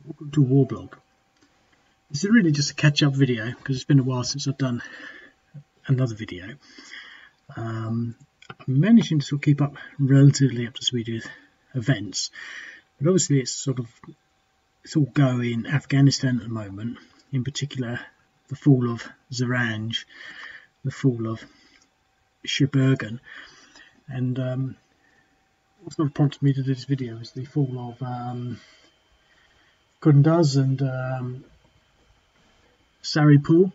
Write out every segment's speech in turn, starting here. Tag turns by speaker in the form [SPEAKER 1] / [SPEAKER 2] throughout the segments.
[SPEAKER 1] Welcome to Warblog. This is really just a catch-up video because it's been a while since I've done another video. I'm managing to sort of keep up relatively up to speed with events, but obviously it's all go in Afghanistan at the moment. In particular, the fall of Jowzjan, the fall of Sheberghan, and what sort of prompted me to do this video is the fall of Kunduz and Saripur.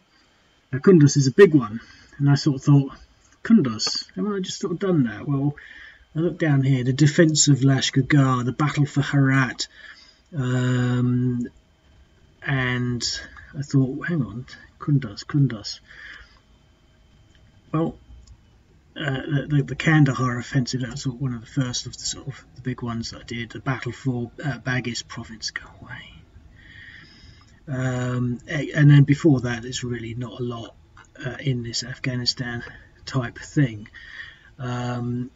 [SPEAKER 1] Now Kunduz is a big one, and I sort of thought, Kunduz, haven't I just sort of done that? Well, I look down here, the defence of Lashkar, the battle for Herat, and I thought, hang on, Kunduz. Well, the Kandahar offensive, that was one of the first of the the big ones that I did. The battle for Baghis province, go away. And then before that, there's really not a lot in this Afghanistan type thing. But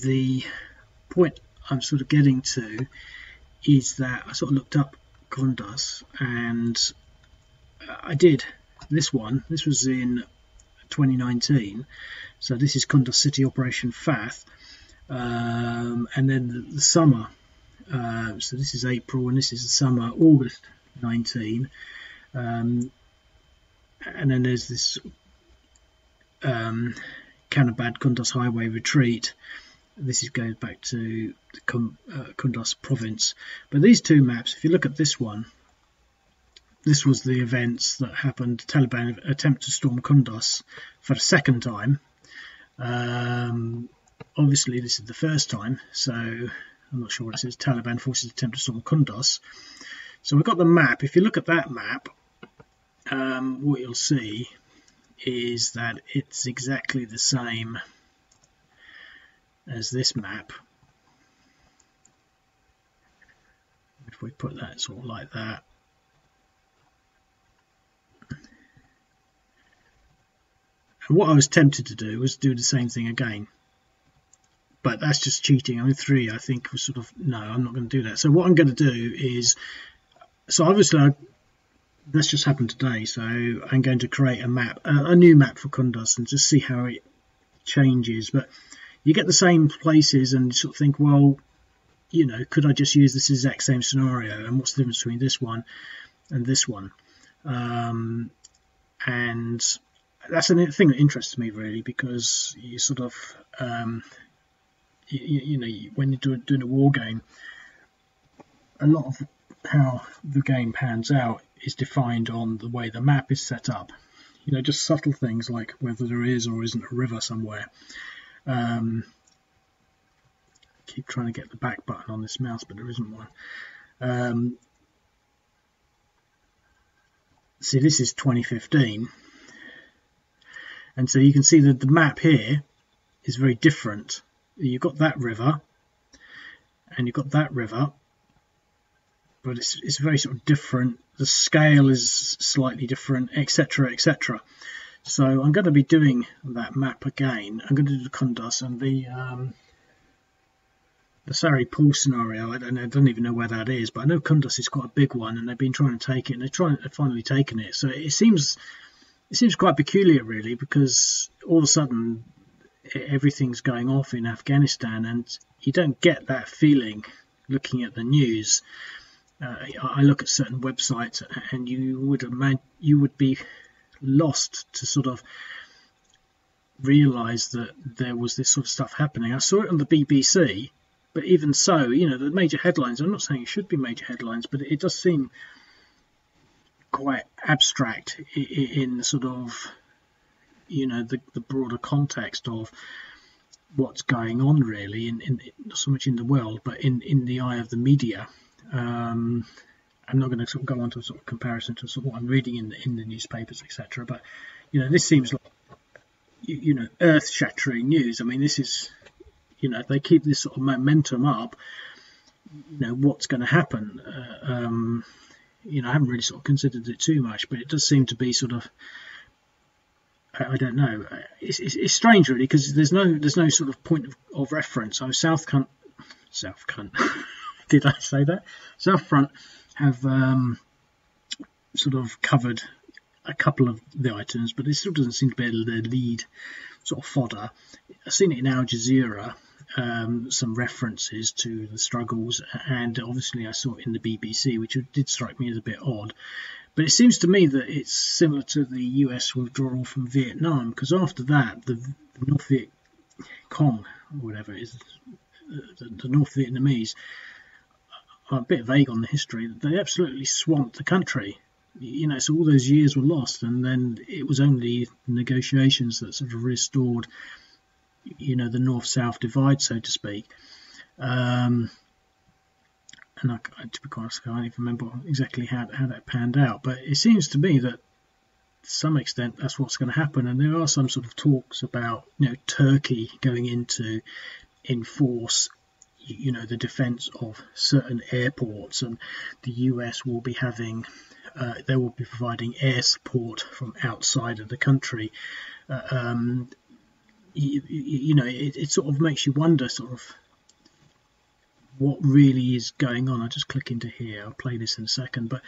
[SPEAKER 1] the point I'm sort of getting to is that I sort of looked up Kunduz, and I did this one. This was in 2019, so this is Kunduz City Operation Fath, and then the summer, so this is April and this is the summer, August 19, and then there's this Kanabad Kunduz Highway Retreat. This goes back to the Kunduz province. But these two maps, if you look at this one, this was the events that happened. The Taliban attempt to storm Kunduz for the second time. Obviously, this is the first time, so I'm not sure what it says. Taliban forces attempt to storm Kunduz. So we've got the map. If you look at that map, what you'll see is that it's exactly the same as this map. If we put that sort of like that. And what I was tempted to do was do the same thing again, but that's just cheating. I mean, 3 I think was sort of, no, I'm not going to do that. So what I'm going to do is, so obviously this just happened today, so I'm going to create a map, a new map for Kunduz, and just see how it changes. But you get the same places and sort of think, well, you know, could I just use this exact same scenario, and what's the difference between this one and this one? And that's the thing that interests me really, because you sort of, you know, when you're doing a war game, a lot of how the game pans out is defined on the way the map is set up. You know, just subtle things like whether there is or isn't a river somewhere. Keep trying to get the back button on this mouse, but there isn't one. See, this is 2015. And so you can see that the map here is very different. You've got that river, and you've got that river, but it's very sort of different. The scale is slightly different, etc., etc. So I'm going to be doing that map again. I'm going to do the Kunduz and the Saripur scenario. I don't even know where that is, but I know Kunduz is quite a big one, and they've been trying to take it, and they've finally taken it. So it seems quite peculiar, really, because all of a sudden everything's going off in Afghanistan, and you don't get that feeling looking at the news. I look at certain websites, and you would be lost to sort of realise that there was this sort of stuff happening. I saw it on the BBC, but even so, you know, the major headlines, I'm not saying it should be major headlines, but it does seem quite abstract in sort of, you know, the broader context of what's going on really, in not so much in the world, but in the eye of the media. I'm not going to sort of go on to a sort of comparison to sort of what I'm reading in the newspapers, etc. But you know, this seems like, you know, earth-shattering news. I mean, this is, you know, if they keep this sort of momentum up, you know, what's going to happen? You know, I haven't really sort of considered it too much, but it does seem to be sort of, I don't know. It's strange really, because there's no sort of point of reference. I was South Cunt. Did I say that? South Front have sort of covered a couple of the items, but it still doesn't seem to be the lead sort of fodder. I've seen it in Al Jazeera, some references to the struggles, and obviously I saw it in the BBC, which did strike me as a bit odd. But it seems to me that it's similar to the US withdrawal from Vietnam, because after that, the North Viet Cong, or whatever it is, the North Vietnamese, are a bit vague on the history. They absolutely swamped the country. So all those years were lost, and then it was only negotiations that sort of restored, the North-South divide, so to speak. And to be quite honest, I can't even remember exactly how that panned out. But it seems to me that, to some extent, that's what's going to happen. And there are some sort of talks about, Turkey going in to enforce, the defence of certain airports, and the US will be having, they will be providing air support from outside of the country. It sort of makes you wonder, sort of, what really is going on. I'll just click into here. I'll play this in a second, but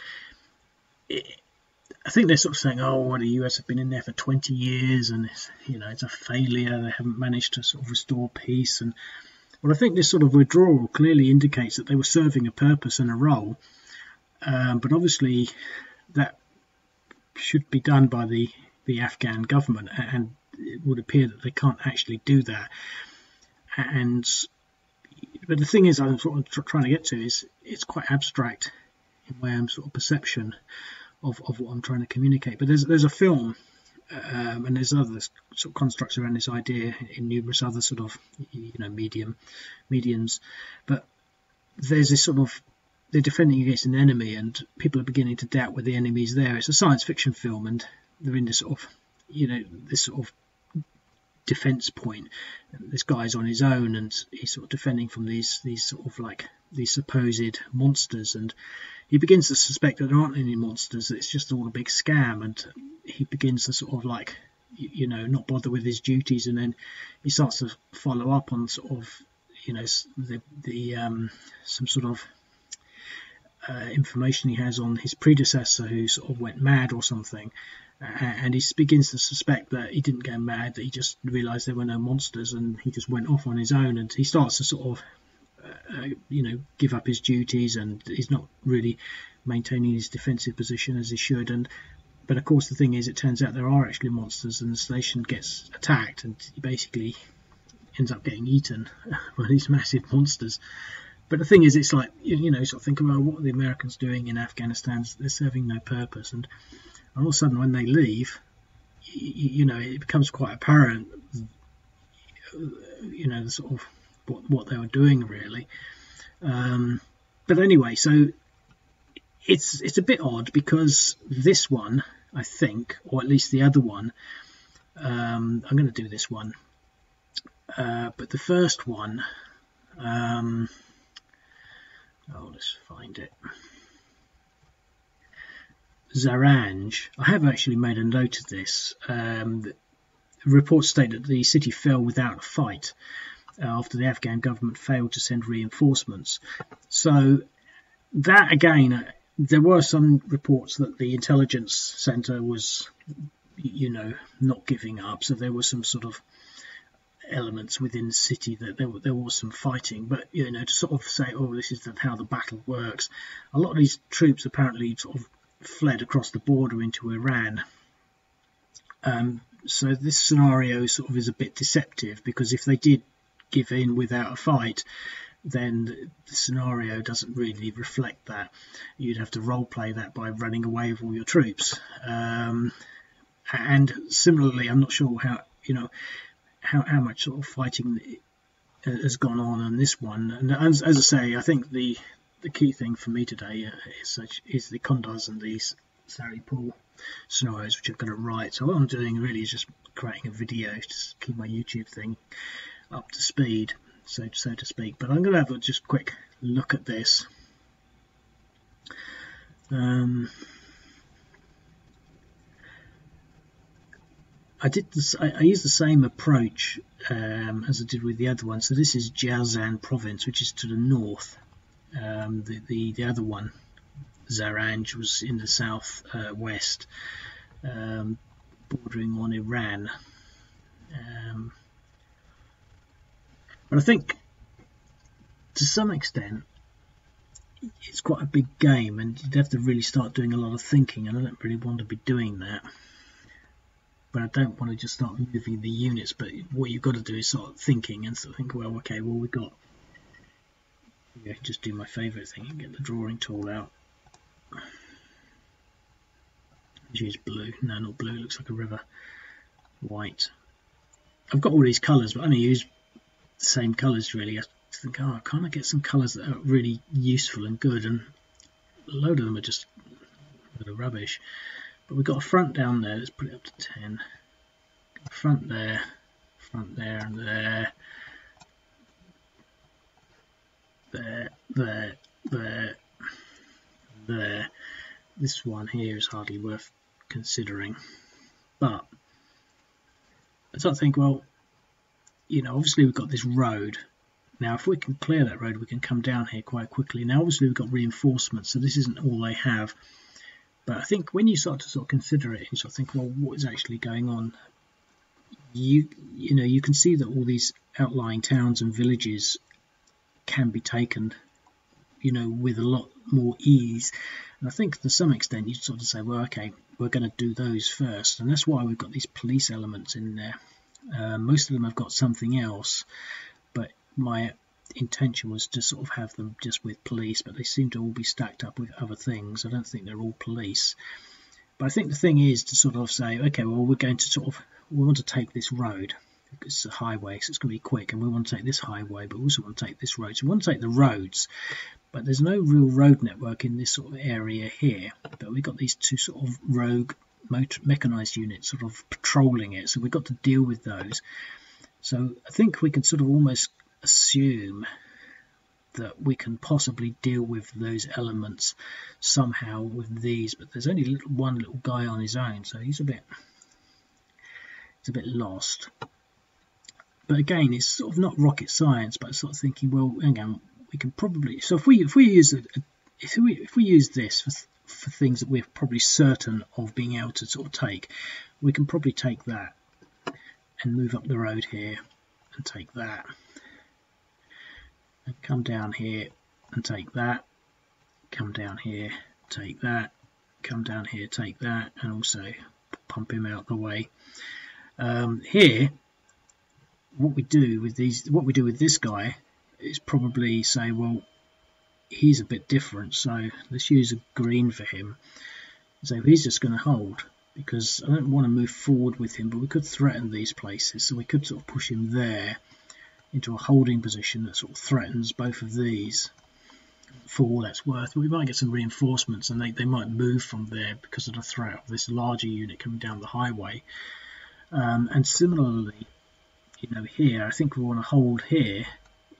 [SPEAKER 1] I think they're sort of saying, the US have been in there for 20 years, and it's a failure. They haven't managed to sort of restore peace. And I think this sort of withdrawal clearly indicates that they were serving a purpose and a role, but obviously that should be done by the Afghan government, and it would appear that they can't actually do that. But the thing is, I'm sort of trying to get to is, it's quite abstract in my own sort of perception of what I'm trying to communicate. But there's a film, and there's other sort of constructs around this idea in numerous other sort of mediums. But there's this sort of, they're defending against an enemy, and people are beginning to doubt whether the enemy's there. It's a science fiction film, and they're in this sort of this sort of defense point. This guy's on his own, and he's sort of defending from these sort of like these supposed monsters, and he begins to suspect that there aren't any monsters, that it's just all a big scam, and he begins to sort of like not bother with his duties, and then he starts to follow up on sort of some sort of information he has on his predecessor who sort of went mad or something. And he begins to suspect that he didn't go mad, that he just realised there were no monsters, and he just went off on his own. And he starts to sort of, give up his duties, and he's not really maintaining his defensive position as he should. But of course, the thing is, it turns out there are actually monsters, and the station gets attacked, and he basically ends up getting eaten by these massive monsters. But the thing is, it's like, sort of think about what are the Americans doing in Afghanistan. They're serving no purpose, and all of a sudden, when they leave, it becomes quite apparent, the sort of what they were doing really. But anyway, so it's a bit odd, because this one, I think, or at least the other one, I'm going to do this one, but the first one, let's find it. Zaranj. I have actually made a note of this. Reports state that the city fell without a fight after the Afghan government failed to send reinforcements. So that, again, there were some reports that the intelligence centre was, not giving up. So there were some sort of elements within the city that there was some fighting. But, to sort of say, this is how the battle works. A lot of these troops apparently sort of fled across the border into Iran. So this scenario sort of is a bit deceptive, because if they did give in without a fight, then the scenario doesn't really reflect that. You'd have to role play that by running away with all your troops. And similarly, I'm not sure how much sort of fighting has gone on in this one. And as I say, I think the key thing for me today is the Kunduz and the Saripur scenarios, which I'm going to write. So what I'm doing really is just creating a video to keep my YouTube thing up to speed, so to speak. But I'm going to have a just quick look at this. I used the same approach as I did with the other one. So this is Jowzjan province, which is to the north. The other one, Zaranj, was in the south west, bordering on Iran. But I think to some extent it's quite a big game, and you'd have to really start doing a lot of thinking, and I don't really want to be doing that. But I don't want to just start moving the units, but what you've got to do is start thinking and sort of think, well, okay, well, we've got, yeah, just do my favourite thing and get the drawing tool out. Use blue. No, not blue, it looks like a river. White. I've got all these colours, but I only use the same colours really. I think, oh, can't I get some colours that are really useful and good? And a load of them are just a bit of rubbish. But we've got a front down there. Let's put it up to 10. Front there, and there. There. This one here is hardly worth considering. But I start to think, well, you know, obviously we've got this road. Now, if we can clear that road, we can come down here quite quickly. Now, obviously we've got reinforcements, so this isn't all they have. But I think when you start to sort of consider it, you sort of think, well, what is actually going on? You know, you can see that all these outlying towns and villages can be taken, you know, with a lot more ease. And I think to some extent you sort of say, well, okay, we're going to do those first, and that's why we've got these police elements in there. Most of them have got something else, but my intention was to sort of have them just with police, but they seem to all be stacked up with other things. I don't think they're all police. But I think the thing is to sort of say, okay, well, we're going to sort of, we want to take this road. It's a highway, so it's going to be quick, and we want to take this highway, but we also want to take this road. So we want to take the roads, but there's no real road network in this sort of area here. But we've got these two sort of rogue mechanised units sort of patrolling it, so we've got to deal with those. So I think we can sort of almost assume that we can possibly deal with those elements somehow with these, but there's only one little guy on his own, so he's a bit lost. But again, it's sort of not rocket science, but sort of thinking, well, hang on, we can probably, so if we use this for things that we're probably certain of being able to sort of take, we can probably take that and move up the road here and take that, and come down here and take that, come down here, take that, come down here, take that, and also pump him out the way. Here, what we do with this guy is probably say, well, he's a bit different, so let's use a green for him. So he's just going to hold, because I don't want to move forward with him, but we could threaten these places, so we could sort of push him there into a holding position that sort of threatens both of these for all that's worth. We might get some reinforcements, and they might move from there because of the threat of this larger unit coming down the highway. And similarly, you know, here I think we want to hold here,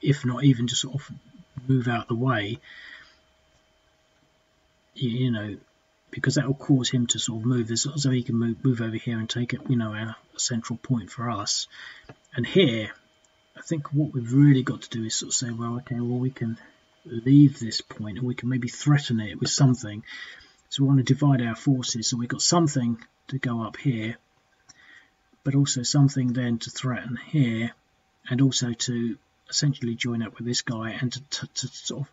[SPEAKER 1] if not even just sort of move out the way, you know, because that will cause him to sort of move this, so he can move over here and take it, you know, a central point for us. And here I think what we've really got to do is sort of say, well, okay, well, we can leave this point and we can maybe threaten it with something. So we want to divide our forces, so we've got something to go up here, but also something then to threaten here, and also to essentially join up with this guy and to sort of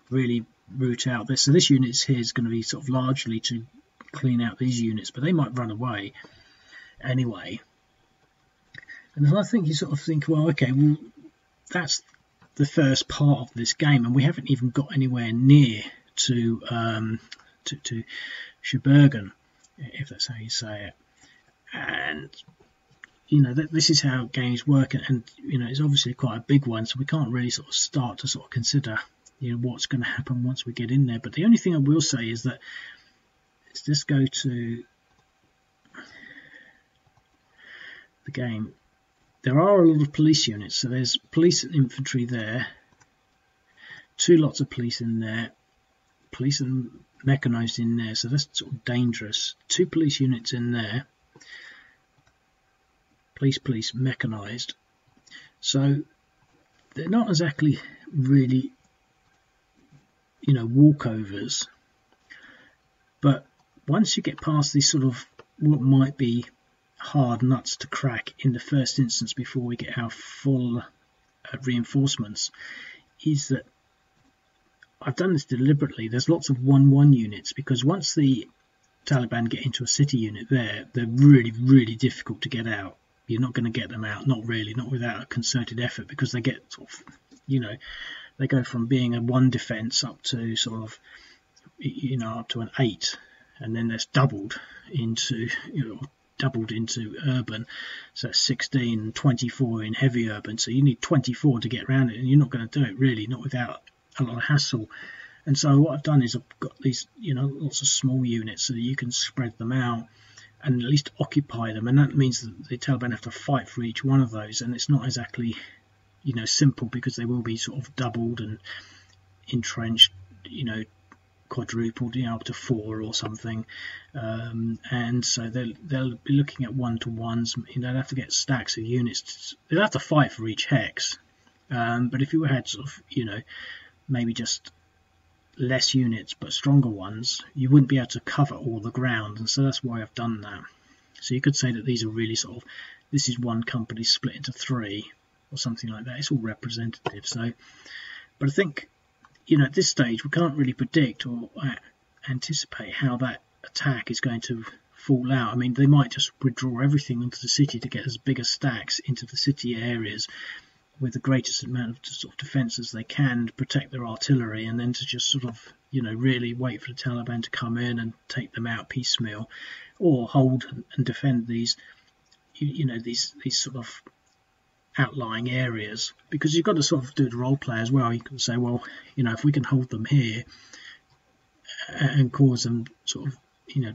[SPEAKER 1] really root out this. So this unit here is going to be sort of largely to clean out these units, but they might run away anyway. And I think you sort of think, well, okay, well, that's the first part of this game, and we haven't even got anywhere near to Sheberghan, if that's how you say it. And you know, this is how games work, and you know, it's obviously quite a big one, so we can't really sort of start to sort of consider, you know, what's going to happen once we get in there. But the only thing I will say is that, let's just go to the game. There are a lot of police units, so there's police and infantry there, two lots of police in there, police and mechanised in there, so that's sort of dangerous. Two police units in there, police mechanised, so they're not exactly really walkovers. But once you get past these sort of what might be hard nuts to crack in the first instance before we get our full reinforcements, is that I've done this deliberately. There's lots of 1-1 units, because once the Taliban get into a city unit they're really, really difficult to get out. You're not going to get them out, not without a concerted effort, because they get sort of, they go from being a 1 defense up to sort of, up to an 8, and then that's doubled into urban, so 16 and 24 in heavy urban, so you need 24 to get around it, and you're not going to do it really, not without a lot of hassle. And so what I've done is I've got these lots of small units so that you can spread them out and at least occupy them, and that means that the Taliban have to fight for each one of those, and it's not exactly simple, because they will be sort of doubled and entrenched, quadrupled, up to 4 or something, and so they'll be looking at 1-to-1s. They'll have to get stacks of units. They'll have to fight for each hex, but if you had sort of maybe just less units but stronger ones, you wouldn't be able to cover all the ground, and so that's why I've done that. So you could say that these are really sort of, this is one company split into 3 or something like that. It's all representative. So, but I think at this stage we can't really predict or anticipate how that attack is going to fall out. I mean, they might just withdraw everything into the city to get as big as stacks into the city areas with the greatest amount of sort of defence as they can to protect their artillery, and then to just sort of really wait for the Taliban to come in and take them out piecemeal, or hold and defend these these sort of outlying areas, because you've got to sort of do the role play as well. You can say, well, if we can hold them here and cause them sort of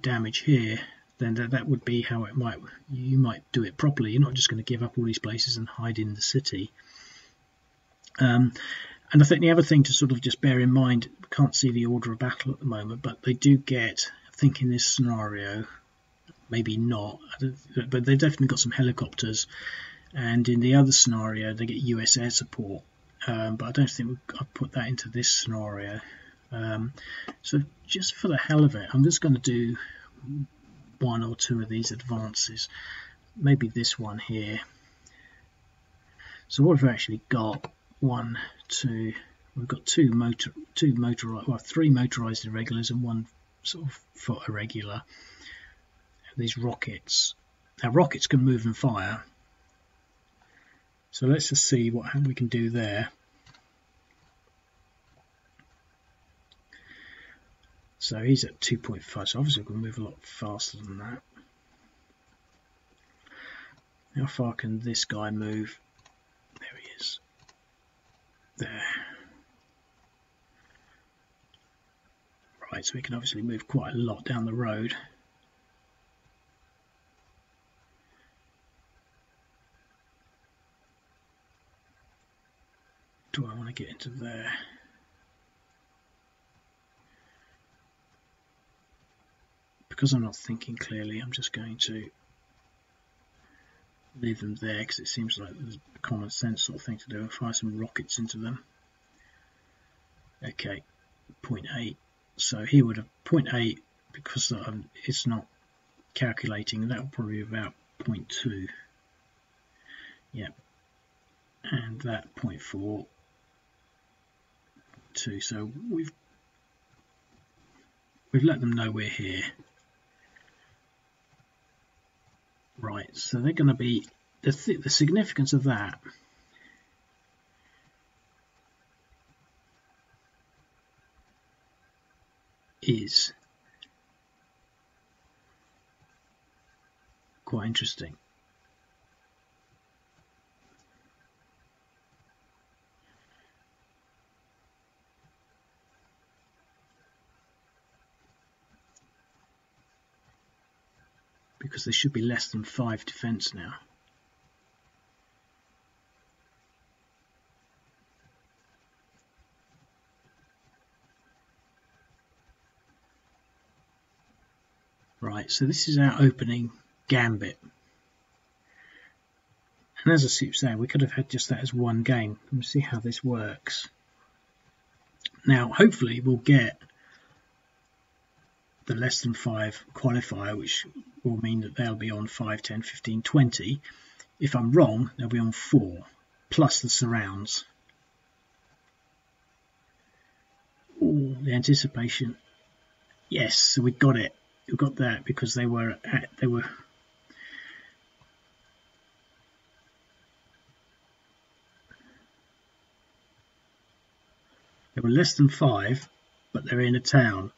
[SPEAKER 1] damage here, then that would be how you might do it properly. You're not just going to give up all these places and hide in the city. And I think the other thing to sort of just bear in mind, we can't see the order of battle at the moment, but they do get, I think in this scenario, maybe not, but they've definitely got some helicopters, and in the other scenario they get US air support, but I don't think I've put that into this scenario. So just for the hell of it, I'm just going to do 1 or 2 of these advances, maybe this one here. So what have we actually got? 1, 2, we've got 3 motorized irregulars and 1 sort of foot irregular. These rockets. Now rockets can move and fire, so let's just see what we can do there. So he's at 2.5, so obviously we can move a lot faster than that. How far can this guy move? There he is. There. Right, so we can obviously move quite a lot down the road. Do I want to get into there? Because I'm not thinking clearly, I'm just going to leave them there, because it seems like there's a common sense sort of thing to do, and fire some rockets into them. Okay, 0.8. So he would have 0.8, because it's not calculating, that would probably be about 0.2. Yep. And that 0.4. 2. So we've let them know we're here. Right, so they're going to be, the significance of that is quite interesting. Because there should be less than 5 defense now. Right, so this is our opening gambit. And as I keep saying, we could have had just that as one game. Let me see how this works. Now, hopefully, we'll get the less than 5 qualifier, which will mean that they'll be on 5, 10, 15, 20. If I'm wrong, they'll be on 4, plus the surrounds. Ooh, the anticipation. Yes, so we got it. We got that because they were less than 5, but they're in a town.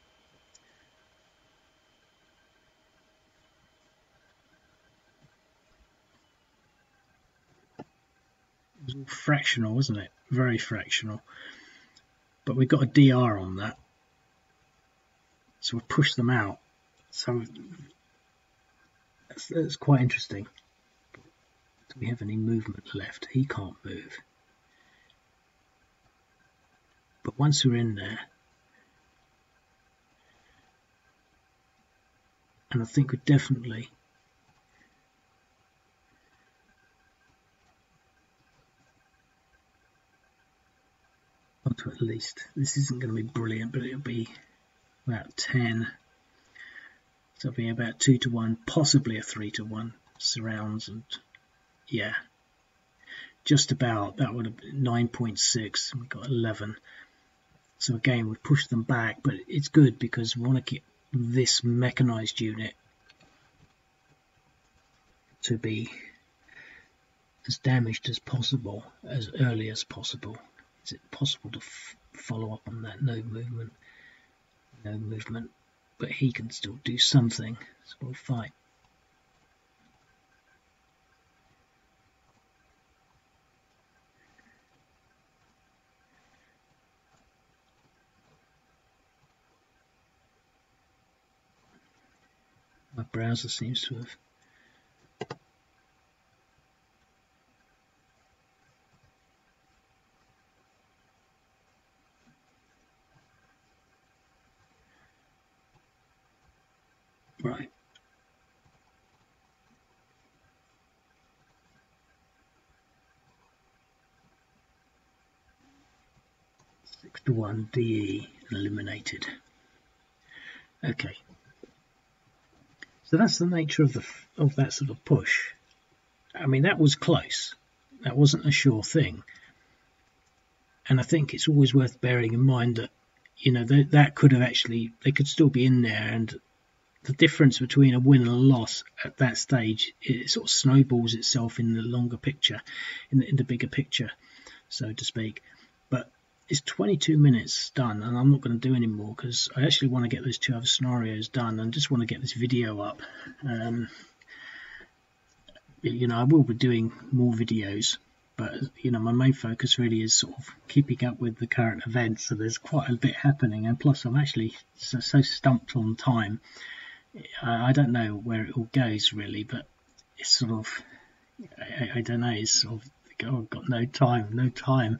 [SPEAKER 1] It was all fractional, wasn't it? Very fractional. But we got a DR on that. So we'll push them out. So that's quite interesting. Do we have any movement left? He can't move. But once we're in there, and I think we're definitely onto at least. This isn't going to be brilliant, but it'll be about 10. So it'll be about 2 to 1, possibly a 3 to 1 surrounds, and yeah, just about. That would have been 9.6. We got 11. So again, we pushed them back, but it's good because we want to keep this mechanized unit to be as damaged as possible, as early as possible. Is it possible to follow up on that? No movement. No movement. But he can still do something. So we'll fight. My browser seems to have right. 6 to 1 DE eliminated. Okay. So that's the nature of that sort of push. I mean, that was close. That wasn't a sure thing. And I think it's always worth bearing in mind that, you know, that could have actually, they could still be in there, and the difference between a win and a loss at that stage, it sort of snowballs itself in the longer picture, in the bigger picture, so to speak. But it's 22 minutes done, and I'm not going to do any more because I actually want to get those 2 other scenarios done and just want to get this video up. You know, I will be doing more videos, but you know, my main focus really is sort of keeping up with the current events. So there's quite a bit happening, and plus I'm actually so stumped on time. I don't know where it all goes really, but it's sort of, I don't know, it's sort of, oh, I've got no time.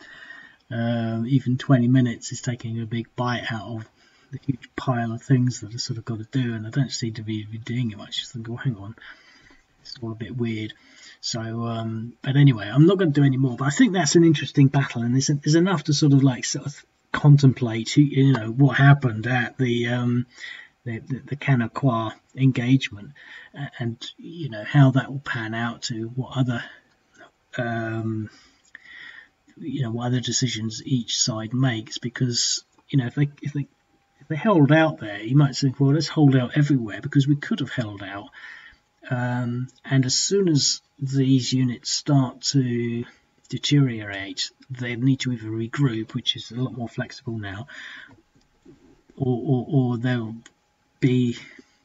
[SPEAKER 1] Even 20 minutes is taking a big bite out of the huge pile of things that I've sort of got to do, and I don't seem to be doing it much. Just think, oh, hang on, it's all a bit weird. So, but anyway, I'm not going to do any more. But I think that's an interesting battle, and there's enough to sort of contemplate, you know, what happened at the Kanakwa engagement, and you know how that will pan out to what other what other decisions each side makes. Because you know, if they held out there, you might think, well, let's hold out everywhere, because we could have held out, and as soon as these units start to deteriorate, they need to either regroup, which is a lot more flexible now, or they'll be,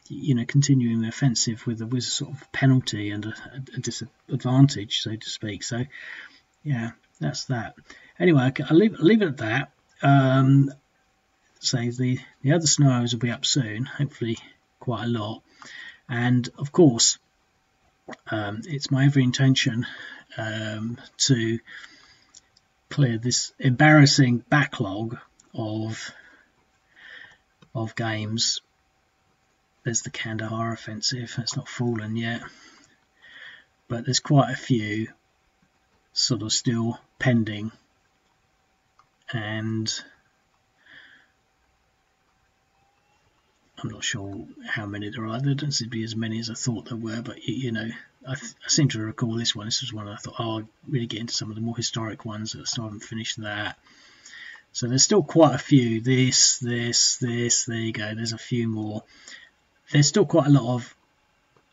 [SPEAKER 1] you know, continuing the offensive with a sort of penalty and a disadvantage, so to speak. So yeah, that's that. Anyway, I'll leave it at that. So the other scenarios will be up soon, hopefully quite a lot. And of course, it's my every intention to clear this embarrassing backlog of games. There's the Kandahar offensive, that's not fallen yet, but there's quite a few sort of still pending, and I'm not sure how many there are. There don't seem to be as many as I thought there were, but you know, I seem to recall this one. This was one I thought, oh, I'll really get into some of the more historic ones, so I haven't finished that. So there's still quite a few. This, there you go. There's a few more. There's still quite a lot of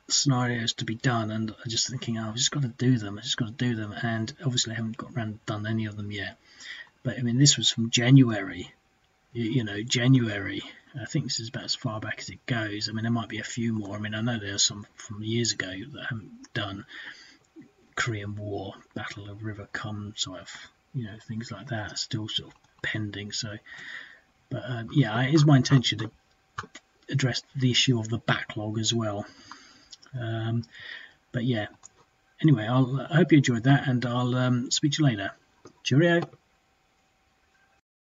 [SPEAKER 1] scenarios to be done, and I'm just thinking, oh, I've just got to do them. And obviously I haven't got around and done any of them yet. But I mean, this was from January. You know, January. I think this is about as far back as it goes. I mean, there might be a few more. I mean, I know there are some from years ago that I haven't done. Korean War, Battle of River Cum, sort of, you know, things like that, still sort of pending. So, but yeah, it is my intention to address the issue of the backlog as well. But yeah, anyway, I hope you enjoyed that, and I'll speak to you later. Cheerio.